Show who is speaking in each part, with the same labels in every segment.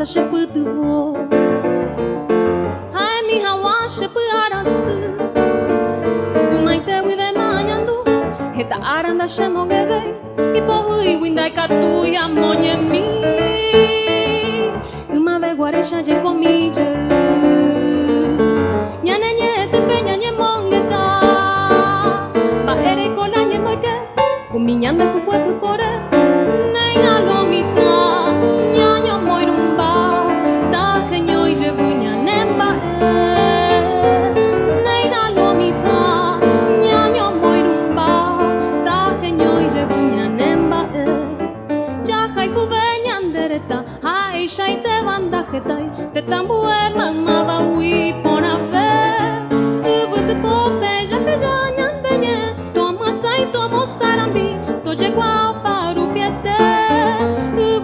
Speaker 1: pata sheputvo hai mi hawa shepuaras umaite wive manyandu heta aranda shemogeve ipohui windai katuya monyemi umave guaresha je komije nyanenye tepeña nye mongeta ba ere kola nye moike uminyanda kukwe kukore neina lomita nyanyo moirumba ta kenyo ije bunya nemba neina lomita nyanyo moirumba ta kenyo ije bunya nemba jahai kuvenya ndereta hai shaite vandajetai te tambue mama va ui ponave vut pope jahai janyandenye toma sai tomo sarambi toje kwa paru piete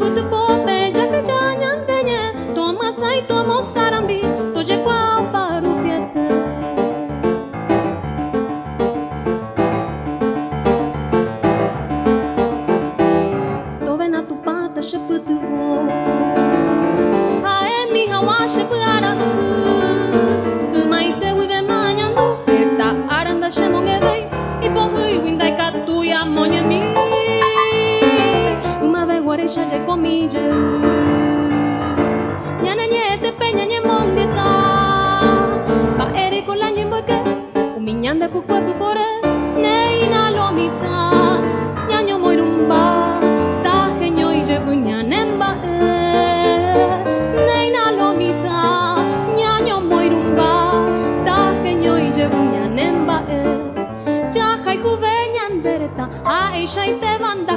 Speaker 1: vut pope jahai janyandenye toma sai tomo sarambi toje kwa paru piete tovena tu pata sheputvo mi hawa shepuaras umaite wive manyandu heta aranda shemongevei ipohui windai katuya monyemi umave guaresha je komije nyanenye tepeña nye mongeta ba ere kola nye mboke uminyande pukwe pupore neina lomita nyanyo moirumba ta genyo ije bunya nemba ai shaite banda